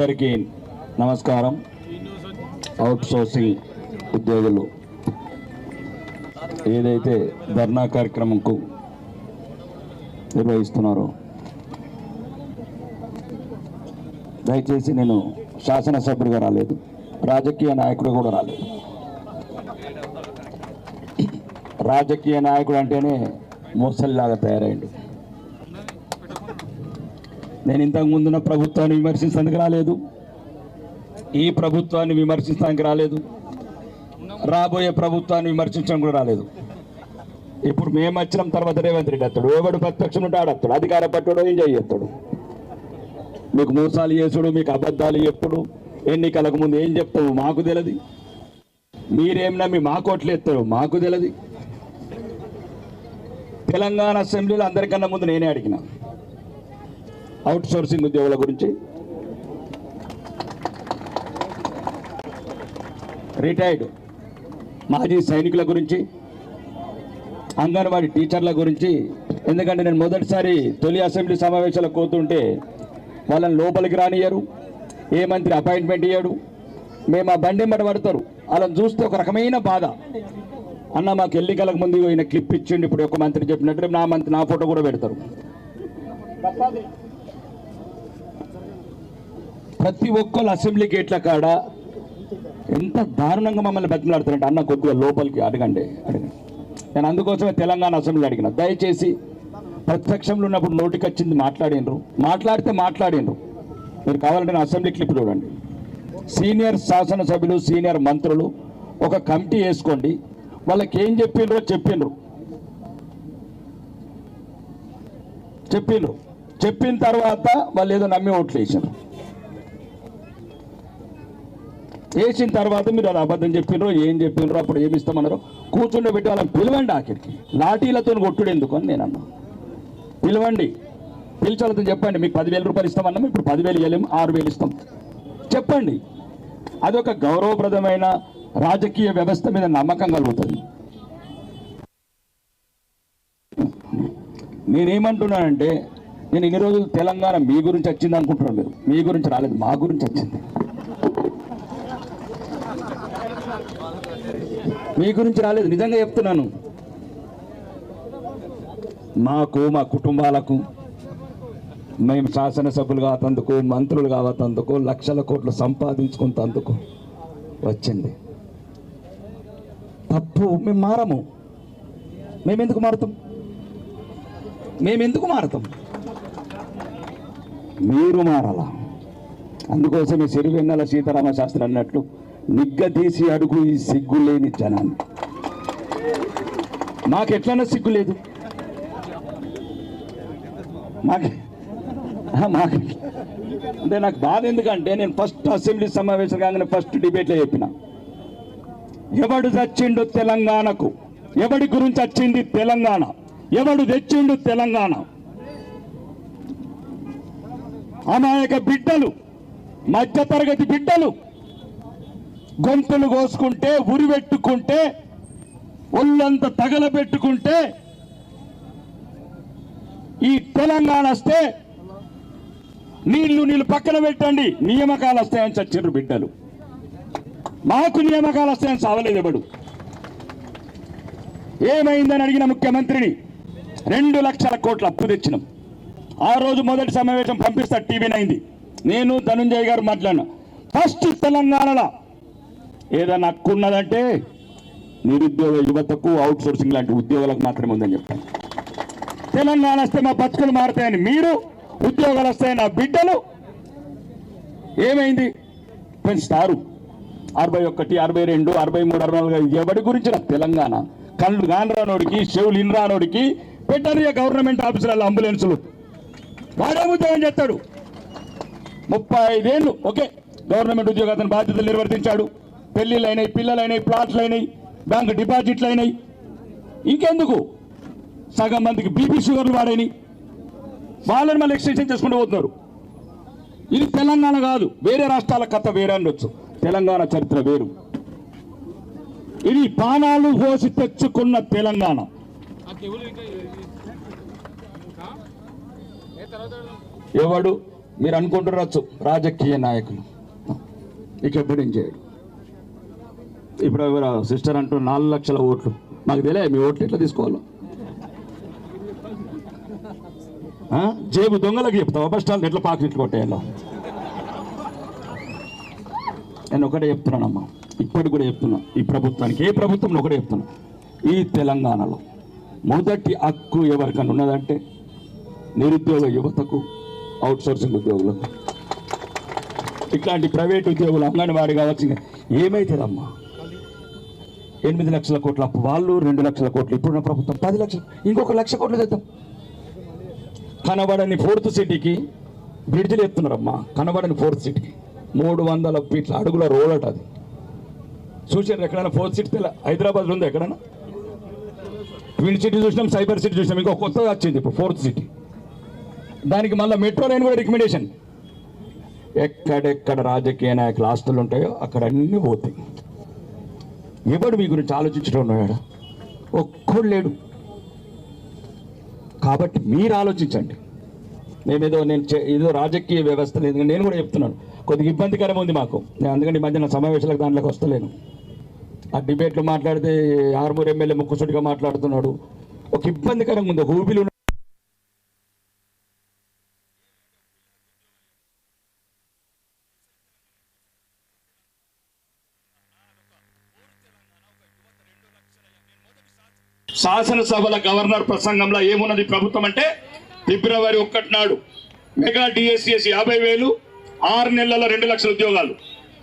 అందరికీ నమస్కారం. Out sourcing ఉద్యోగులు ఏదైతే ధర్నా కార్యక్రమంకు నిర్వహిస్తున్నారో, దయచేసి నేను శాసనసభ్యుడిగా రాలేదు, రాజకీయ నాయకుడు కూడా రాలేదు. రాజకీయ నాయకుడు అంటేనే మోసల్లాగా తయారైండు. నేను ఇంతకు ముందున్న ప్రభుత్వాన్ని విమర్శించడానికి రాలేదు, ఈ ప్రభుత్వాన్ని విమర్శించడానికి రాలేదు, రాబోయే ప్రభుత్వాన్ని విమర్శించడానికి కూడా రాలేదు. ఇప్పుడు మేము వచ్చిన తర్వాత రేవంత్ రెడ్డి వస్తాడు, ఎవడు ప్రతిపక్షం ఉంటే ఆడతాడు, అధికార పట్టుడు ఎంజాయ్ చేస్తాడు. మీకు మోసాలు చేసుడు, మీకు అబద్ధాలు చెప్పుడు, ఎన్నికలకు ముందు ఏం చెప్తావు మాకు తెలియదు, మీరేం నమ్మి మా కోట్లు ఎత్తారు మాకు తెలియదు. తెలంగాణ అసెంబ్లీలో అందరికన్నా ముందు నేనే అడిగిన అవుట్ సోర్సింగ్ ఉద్యోగుల గురించి, రిటైర్డ్ మాజీ సైనికుల గురించి, అంగన్వాడీ టీచర్ల గురించి. ఎందుకంటే నేను మొదటిసారి తొలి అసెంబ్లీ సమావేశాలకు పోతుంటే వాళ్ళని లోపలికి రానియ్యరు, ఏ మంత్రి అపాయింట్మెంట్ ఇయ్యడు, మేము ఆ బండెమ్మట పడతారు. వాళ్ళని చూస్తే ఒక రకమైన బాధ. అన్న మాకు ఎన్నికలకు ముందు ఈయన క్లిప్ ఇచ్చిండి, ఇప్పుడు ఒక మంత్రి చెప్పినట్టు నా ఫోటో కూడా పెడతారు. ప్రతి ఒక్కరు అసెంబ్లీ గేట్ల కాడ ఎంత దారుణంగా మమ్మల్ని బతిమలాడుతారంటే, అన్న కొద్దిగా లోపలికి అడగండి. నేను అందుకోసమే తెలంగాణ అసెంబ్లీ అడిగిన, దయచేసి ప్రతిపక్షంలో ఉన్నప్పుడు నోటికి వచ్చింది మాట్లాడినరు, మాట్లాడినరు. మీరు కావాలంటే నా అసెంబ్లీ క్లిప్ చూడండి. సీనియర్ శాసనసభ్యులు, సీనియర్ మంత్రులు ఒక కమిటీ వేసుకోండి, వాళ్ళకి ఏం చెప్పిండ్రో చెప్పిన తర్వాత వాళ్ళు ఏదో నమ్మి ఓట్లు వేసిన తర్వాత మీరు అది అబద్ధం చెప్పిండ్రో ఏం చెప్పిండ్రో, అప్పుడు ఏమి ఇస్తామన్నారో కూర్చుండే పెట్టి వాళ్ళని పిలవండి. ఆఖరికి లాఠీలతో కొట్టుడు ఎందుకు అని నేను అన్నా. పిలవండి, పిలిచాలతో చెప్పండి, మీకు 10,000 రూపాయలు ఇస్తామన్నాం, ఇప్పుడు 10,000 ఇవ్వలేము, 6,000 ఇస్తాం చెప్పండి. అదొక గౌరవప్రదమైన రాజకీయ వ్యవస్థ మీద నమ్మకం కలుగుతుంది. నేనేమంటున్నానంటే, నేను ఇన్ని రోజులు తెలంగాణ మీ గురించి వచ్చింది అనుకుంటున్నాను, మీరు మీ గురించి రాలేదు, మా గురించి వచ్చింది. మీ గురించి రాలేదు, నిజంగా చెప్తున్నాను. మాకు, మా కుటుంబాలకు, మేము శాసనసభ్యులు కావతందుకు, మంత్రులు కావతందుకు, లక్షల కోట్లు సంపాదించుకున్నందుకు వచ్చింది. తప్పు మేము మారము. మేమెందుకు మారుతాం? మీరు మారాల. అందుకోసమే సిరివెన్నెల సీతారామ శాస్త్రి అన్నట్లు, నిగ్గదీసి అడుగు ఈ సిగ్గులేని జనాన్ని. మాకెట్లన్నా సిగ్గు లేదు, మాకు అంటే నాకు బాధ. ఎందుకంటే నేను ఫస్ట్ అసెంబ్లీ సమావేశం కాగానే ఫస్ట్ డిబేట్లో చెప్పిన, ఎవడు చచ్చిండు తెలంగాణకు, ఎవడి గురించి వచ్చింది తెలంగాణ, ఎవడు తెచ్చిండు తెలంగాణ. అమాయక బిడ్డలు, మధ్యతరగతి బిడ్డలు గొంతులు కోసుకుంటే, ఉరిపెట్టుకుంటే, ఒళ్ళంతా తగలబెట్టుకుంటే, ఈ తెలంగాణ వస్తే నీళ్లు పక్కన పెట్టండి, నియామకాలు వస్తాయని చచ్చిండ్రు బిడ్డలు. మాకు నియామకాలు వస్తాయని సావలేదు ఎవడు. ఏమైందని అడిగిన ముఖ్యమంత్రిని, 2 లక్షల కోట్ల అప్పు తెచ్చినాం. ఆ రోజు మొదటి సమావేశం పంపిస్తా, టీవీ 9, నేను ధనుంజయ్ గారు మాట్లాడినా. ఫస్ట్ తెలంగాణలో ఏదైనా హక్కు ఉన్నదంటే నిరుద్యోగ యువతకు, అవుట్ సోర్సింగ్ లాంటి ఉద్యోగాలకు మాత్రమే ఉందని చెప్పాను. తెలంగాణ వస్తే మా బతుకులు మారుతాయని మీరు, ఉద్యోగాలు వస్తాయని నా బిడ్డలు. ఏమైంది? పెంచుతారు 61, 62, 63, 64. ఎవడి గురించి నాకు తెలంగాణ? కళ్ళు కానరానోడికి, చెవులు ఇన్రానోడికి పెట్టారు గవర్నమెంట్ ఆఫీసులలో అంబులెన్సులు. వాడే ఉద్యోగం చేస్తాడు. 35 ఏళ్ళు ఓకే గవర్నమెంట్ ఉద్యోగం, అతని బాధ్యతలు నిర్వర్తించాడు. పెళ్లిళ్ళు అయినాయి, పిల్లలు అయినాయి, ప్లాట్లు అయినాయి, బ్యాంకు డిపాజిట్లు అయినాయి. ఇంకెందుకు? సగం మందికి బీపీ షుగర్లు వాడైనాయి, వాళ్ళని మళ్ళీ ఎక్స్టెన్షన్ చేసుకుంటూ పోతున్నారు. ఇది తెలంగాణ కాదు, వేరే రాష్ట్రాల కథ వేరే అనొచ్చు, తెలంగాణ చరిత్ర వేరు. ఇది ప్రాణాలు పోసి తెచ్చుకున్న తెలంగాణ. ఎవడు మీరు అనుకుంటున్నారు రాజకీయ నాయకులు ఇక ఎప్పుడు ఏం చేయడు. ఇప్పుడు సిస్టర్ అంటూ 4 లక్షల ఓట్లు, మాకు తెలియదు మీ ఓట్లు ఎట్లా తీసుకోవాలో. జేబు దొంగలకు చెప్తావా బస్ స్టాండ్ ఎట్లా పాకెట్లు కొట్టేయాలో. నేను ఒకటే చెప్తున్నానమ్మా, ఇప్పటికి కూడా చెప్తున్నా, ఈ ప్రభుత్వానికి ఏ ప్రభుత్వం ఒకటే చెప్తున్నా, ఈ తెలంగాణలో మొదటి హక్కు ఎవరికన్నా ఉన్నదంటే నిరుద్యోగ యువతకు, అవుట్ సోర్సింగ్ ఉద్యోగులకు, ఇట్లాంటి ప్రైవేట్ ఉద్యోగులు అంగన్వాడీ కావచ్చు. ఏమైతుందమ్మా, 8 లక్షల కోట్ల అప్పు వాళ్ళు, 2 లక్షల కోట్లు ఇప్పుడున్న ప్రభుత్వం, 10 లక్షలు, ఇంకొక 1,00,000 కోట్లు తెద్దాం. కనబడని 4th సిటీకి బ్రిడ్జిలు ఎత్తున్నారమ్మా, కనబడని 4th సిటీకి 300 ఫీట్ల అడుగుల రోడ్ అట. అది చూసారు ఎక్కడైనా 4th సిటీ హైదరాబాద్లో ఉంది ఎక్కడైనా? ట్విన్ సిటీ చూసినాం, సైబర్ సిటీ చూసినాం, ఇంకో కొత్తగా వచ్చింది ఇప్పుడు 4th సిటీ. దానికి మళ్ళీ మెట్రో లైన్ కూడా రికమెండేషన్. ఎక్కడెక్కడ రాజకీయ నాయకులు ఆస్తులు ఉంటాయో అక్కడ అన్నీ పోతాయి. ఎవడు మీ గురించి ఆలోచించడం ఉన్నాడు? ఒక్కడు లేడు. కాబట్టి మీరు ఆలోచించండి. ఏదో రాజకీయ వ్యవస్థ లేదు. నేను కూడా చెప్తున్నాను, కొద్దిగా ఇబ్బందికరం ఉంది మాకు. నేను అందుకని ఈ మధ్యన సమావేశాలకు దాంట్లోకి వస్తలేను. ఆ డిబేట్లు మాట్లాడితే ఆర్మూర్ ఎమ్మెల్యే ముక్కుసూటిగా మాట్లాడుతున్నాడు. ఒక ఇబ్బందికరంగా ఉంది. ఊబిలు శాసనసభల గవర్నర్ ప్రసంగంలో ఏమున్నది ప్రభుత్వం అంటే, ఫిబ్రవరి 1 నాడు మెగా డిఎస్సిఎస్ 50,000, 6 నెలల 2 లక్షల ఉద్యోగాలు,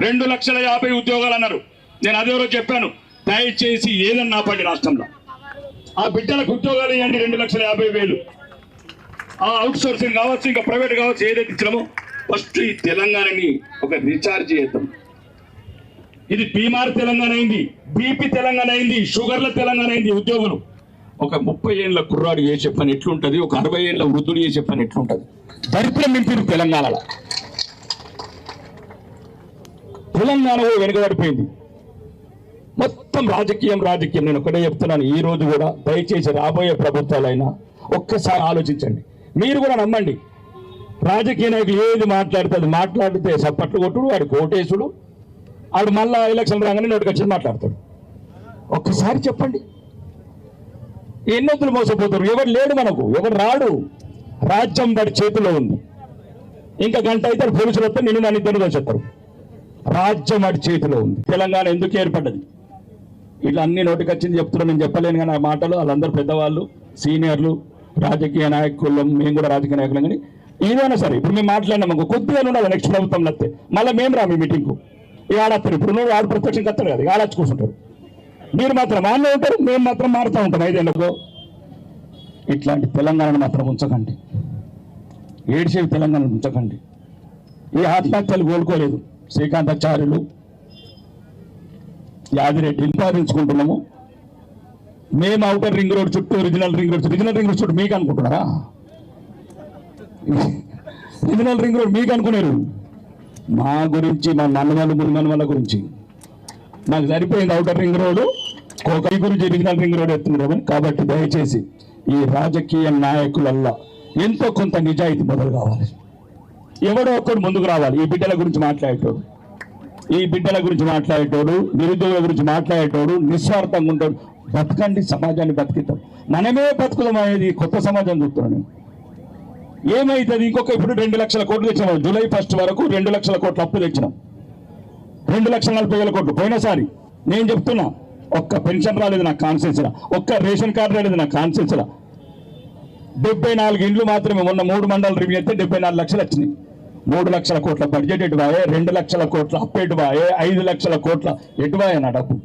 2,50,000 ఉద్యోగాలు అన్నారు. నేను అదే రోజు చెప్పాను, దయచేసి ఏదన్నా ఆపండి రాష్ట్రంలో, ఆ బిడ్డలకు ఉద్యోగాలు ఇవ్వండి. 2,50,000 ఆ అవుట్ సోర్సింగ్ కావచ్చు, ఇంకా ప్రైవేట్ కావచ్చు, ఏదైతే ఇచ్చినామో ఫస్ట్ ఈ తెలంగాణని ఒక రీఛార్జ్ చేద్దాం. ఇది బీమార్ తెలంగాణ అయింది, బీపీ తెలంగాణ అయింది, షుగర్ల తెలంగాణ అయింది. ఉద్యోగులు ఒక 30 ఏళ్ళ కుర్రాడు చేసే పని ఎట్లుంటది, ఒక 60 ఏళ్ళ వృద్ధుడు చేసే పని ఎట్లుంటది? దరిద్రం నింపిరు తెలంగాణలో. తెలంగాణ వెనుకబడిపోయింది మొత్తం. రాజకీయం. నేను ఒకటే చెప్తున్నాను, ఈ రోజు కూడా దయచేసి రాబోయే ప్రభుత్వాలైనా ఒక్కసారి ఆలోచించండి. మీరు కూడా నమ్మండి, రాజకీయ నాయకులు ఏది మాట్లాడితే సప్పట్లు కొట్టుడు, వాడు కోటేశుడు, వాడు మళ్ళా ఎలక్షన్ రాగానే నోటికొచ్చి మాట్లాడతాడు. ఒక్కసారి చెప్పండి, ఎన్నొద్దులు మోసపోతారు. ఎవరు లేడు మనకు, ఎవరు రాడు. రాజ్యం వాడి చేతిలో ఉంది. ఇంకా గంట అయితే పోలీసులు వస్తే నిన్ను నన్ను ఇద్దరు చెప్తారు. రాజ్యం వాడి చేతిలో ఉంది. తెలంగాణ ఎందుకు ఏర్పడ్డది? ఇట్లా అన్ని నోటికొచ్చింది చెప్తున్నా, నేను చెప్పలేను కానీ ఆ మాటలు వాళ్ళందరూ పెద్దవాళ్ళు, సీనియర్లు, రాజకీయ నాయకులు, మేము కూడా రాజకీయ నాయకులు. కానీ ఏదైనా సరే ఇప్పుడు మేము మాట్లాడినాము, కొద్దిగా ఉండాలి. నెక్స్ట్ ప్రభుత్వంలో వస్తే మళ్ళీ మేము రా మీ మీటింగ్కు ఆడతారు. ఇప్పుడు నువ్వు ఆడు ప్రత్యక్షంగా వస్తారు కదా, ఆడచ్చు కూర్చుంటారు. మీరు మాత్రం వాళ్ళే ఉంటారు, మేము మాత్రం మారుతూ ఉంటాం 5 ఏళ్ళకు. ఇట్లాంటి తెలంగాణను మాత్రం ఉంచకండి, ఏడ్చేవి తెలంగాణను ఉంచకండి. ఏ ఆత్మహత్యలు కోలుకోలేదు. శ్రీకాంతాచార్యులు, యాదిరెడ్డి ఇంపాదించుకుంటున్నాము. మేము అవుటర్ రింగ్ రోడ్ చుట్టూ, రీజనల్ రింగ్ రోడ్ చుట్టూ మీకు అనుకుంటున్నారా? రీజనల్ రింగ్ రోడ్ మీకు అనుకున్నారు. మా గురించి, మా మనవాళ్ళ గురించి నాకు సరిపోయింది. అవుటర్ రింగ్ రోడ్ కోకరి గురించి రీజనల్ రింగ్ రోడ్ ఎత్తున్నారు. కాబట్టి దయచేసి ఈ రాజకీయ నాయకులల్లా ఎంతో కొంత నిజాయితీ మొదలు కావాలి. ఎవడో ఒక్కడు ముందుకు రావాలి. ఈ బిడ్డల గురించి మాట్లాడేటోడు, నిరుద్యోగుల గురించి మాట్లాడేటోడు, నిస్వార్థంగా ఉంటాడు. బతకండి, సమాజాన్ని బతికిద్దాం, మనమే బతుకుదాం అనేది కొత్త సమాజం చూస్తున్నాను. ఏమైతుంది? ఇంకొక ఇప్పుడు 2 లక్షల కోట్లు తెచ్చినాం. జూలై 1 వరకు 2 లక్షల కోట్ల అప్పు తెచ్చినాం. 2,40,000 కోట్లు. పోయినసారి నేను చెప్తున్నా, ఒక్క పెన్షన్ రాలేదు నాకు కాన్స్టిట్యూన్సీలో, ఒక్క రేషన్ కార్డు రాలేదు నాకు కాన్స్టిట్యూన్సీలో. 74 ఇండ్లు మాత్రమే. మొన్న 3 మండలాలు రివ్యూ అయితే 74 లక్షలు వచ్చినాయి. 3 లక్షల కోట్ల బడ్జెట్ ఎటువాయే, 2 లక్షల కోట్ల అప్పు ఎటువాయే, 5 లక్షల కోట్ల ఎటువాయే నా డబ్బు.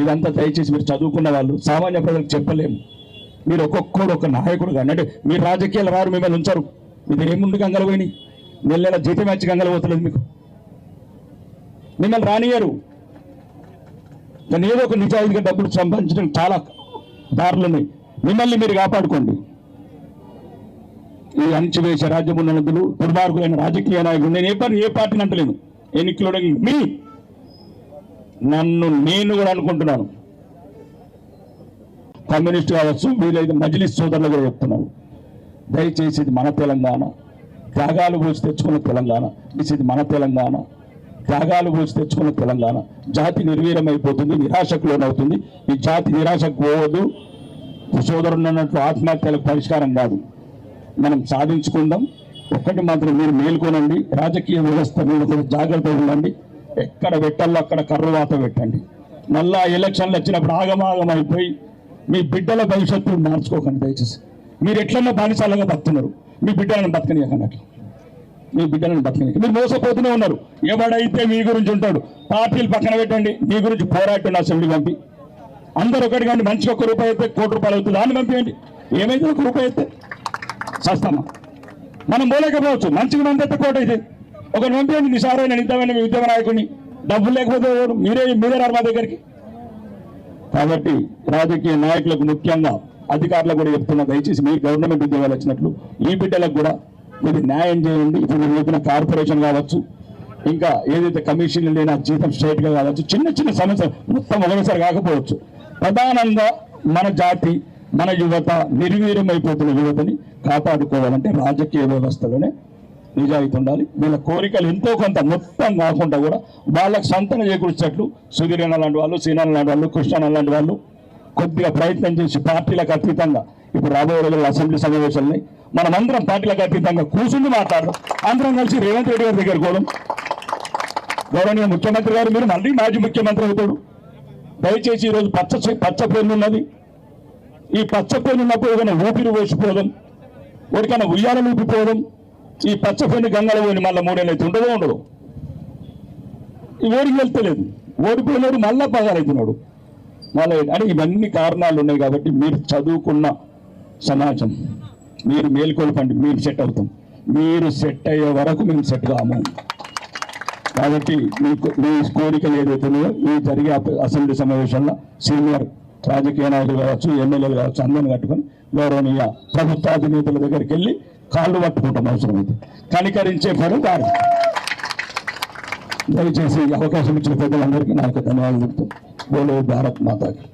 ఇదంతా దయచేసి మీరు చదువుకున్న వాళ్ళు, సామాన్య ప్రజలకు చెప్పలేము. మీరు ఒక్కొక్కడు ఒక నాయకుడుగా అంటే మీరు రాజకీయాలు రారు, మిమ్మల్ని ఉంచారు. మీరు ఏముండి గంగలు పోయినాయి, నెల జీతం వచ్చి గంగలు పోతలేదు మీకు, మిమ్మల్ని రానియరు. దాన్ని ఏదో ఒక నిజాయితీగా డబ్బులు సంపాదించడం చాలా దారులు ఉన్నాయి. మిమ్మల్ని మీరు కాపాడుకోండి. ఈ అణచివేసే రాజ్యం ఉన్నందులు, దుర్మార్గులైన రాజకీయ నాయకులు, నేను ఏ పార్టీని అంటలేను, ఇంక్లూడింగ్ మీ, నేను కూడా అనుకుంటున్నాను. కమ్యూనిస్ట్ కావచ్చు, వీలైతే మజ్లిస్ సోదరులు కూడా చెప్తున్నాను, దయచేసి ఇది మన తెలంగాణ, త్యాగాలు పోసి తెచ్చుకున్న తెలంగాణ. ఇది మన తెలంగాణ, త్యాగాలు పోసి తెచ్చుకున్న తెలంగాణ. జాతి నిర్వీర్యమైపోతుంది, నిరాశకు లోనవుతుంది. ఈ జాతి నిరాశకు పోవద్దు. సోదరుడు అన్నట్లు ఆత్మహత్యలకు పరిష్కారం కాదు. మనం సాధించుకుందాం. ఒక్కటి మాత్రం మీరు మేల్కొనండి, రాజకీయ వ్యవస్థ మీద కూడా జాగ్రత్తగా ఉండండి. ఎక్కడ పెట్టాలో అక్కడ కర్రవాత పెట్టండి. మళ్ళా ఎలక్షన్లు వచ్చినప్పుడు ఆగమాగం అయిపోయి మీ బిడ్డల భవిష్యత్తు మార్చుకోకండి దయచేసి. మీరు ఎట్లన్నా బానిసాలుగా బతుకున్నారు, మీ బిడ్డలను బతకనియకండి. అట్లా మీ బిడ్డలను బతకని మీరు మోసపోతూనే ఉన్నారు. ఎవడైతే మీ గురించి ఉంటాడు, పార్టీలు పక్కన పెట్టండి, మీ గురించి పోరాటండి. అసెంబ్లీ పంపి అందరూ ఒకటి కానీ మంచిగా ₹1 అయితే ₹1,00,00,000 అవుతుంది, దాన్ని పంపించండి. ఏమైతే ₹1 అయితే సస్తామా? మనం పోలేకపోవచ్చు, మంచిగా మంది అయితే కోట అయితే ఒకరు పంపించండి. నిసారైన నిజమైన ఉద్యమ నాయకుడిని. డబ్బులు లేకపోతే మీరే రారు మా దగ్గరికి. కాబట్టి రాజకీయ నాయకులకు ముఖ్యంగా అధికారులకు కూడా చెప్తున్నా, దయచేసి మీ గవర్నమెంట్ ఉద్యోగాలు వచ్చినట్లు ఈ బిడ్డలకు కూడా మీరు న్యాయం చేయండి. ఇప్పుడు మీరు చెప్పిన కార్పొరేషన్ కావచ్చు, ఇంకా ఏదైతే కమిషన్లు లేని జీతం స్ట్రైట్గా కావచ్చు, చిన్న చిన్న సమస్యలు మొత్తం ఒకసారి కాకపోవచ్చు. ప్రధానంగా మన జాతి, మన యువత, నిర్వీర్యమైపోతున్న యువతని కాపాడుకోవాలంటే రాజకీయ వ్యవస్థలోనే నిజాయితీ ఉండాలి. వీళ్ళ కోరికలు ఎంతో కొంత మొత్తం కాకుండా కూడా వాళ్ళకు సంతన చేకూర్చేట్లు సుధీరణ లాంటి వాళ్ళు, సీనాన్న లాంటి వాళ్ళు, కృష్ణ లాంటి వాళ్ళు కొద్దిగా ప్రయత్నం చేసి పార్టీలకు అతీతంగా ఇప్పుడు రాబోయే రోజుల్లో అసెంబ్లీ సమావేశాలని మనమందరం పార్టీలకు అతీతంగా కూర్చుని మాట్లాడడం, అందరం కలిసి రేవంత్ రెడ్డి గారి దగ్గర పోవడం. గౌరవనీయ ముఖ్యమంత్రి గారు, మీరు మళ్ళీ మాజీ ముఖ్యమంత్రి అవుతాడు. దయచేసి ఈరోజు పచ్చ పేరు ఉన్నది. ఈ పచ్చ పేరు ఉన్నప్పుడు ఏదైనా ఊపిరి పోసిపోవడం, ఎవరికైనా ఉయ్యాలను ఊపిపోవడం, ఈ పచ్చ పేరుని గంగలో పోయి మళ్ళీ 3 ఏళ్ళు అయితే ఉండదు. ఈ ఓడికి వెళ్తలేదు, ఓడిపోయినాడు, మళ్ళా పగాలవుతున్నాడు. మళ్ళీ అంటే ఇవన్నీ కారణాలు ఉన్నాయి. కాబట్టి మీరు చదువుకున్న సమాజం, మీరు మేల్కొల్పండి, మీరు సెట్ అవుతాం. మీరు సెట్ అయ్యే వరకు మేము సెట్ కాము. కాబట్టి మీ కోరికలు ఏదైతున్నాయో ఈ జరిగే అసెంబ్లీ సమావేశంలో సీనియర్ రాజకీయ నాయకులు కావచ్చు, ఎమ్మెల్యేలు కావచ్చు, అందరిని కట్టుకొని గౌరవనీయ ప్రభుత్వాధినేతల దగ్గరికి వెళ్ళి కాళ్ళు పట్టుకుంటాం అవసరమైతే. కనికరించే పని కాదు. దయచేసి అవకాశం ఇచ్చిన పెద్దలందరికీ నా యొక్క ధన్యవాదాలు చెప్తూ బోలో భారత్ మాతాకి.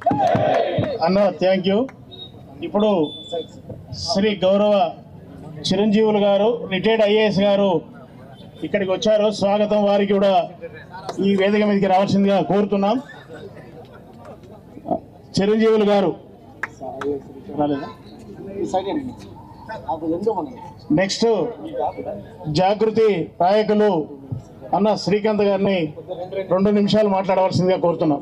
అన్న థ్యాంక్ యూ. ఇప్పుడు శ్రీ గౌరవ చిరంజీవులు గారు, రిటైర్డ్ IAS గారు ఇక్కడికి వచ్చారు. స్వాగతం. వారికి కూడా ఈ వేదిక మీదకి రావాల్సిందిగా కోరుతున్నాం. చిరంజీవులు గారు నెక్స్ట్ జాగృతి నాయకులు అన్న శ్రీకాంత్ గారిని 2 నిమిషాలు మాట్లాడవలసిందిగా కోరుతున్నాం.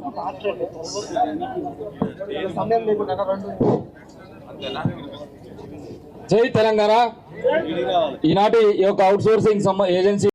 జై తెలంగాణ. ఈనాటి ఈ యొక్క అవుట్ సోర్సింగ్ ఏజెన్సీ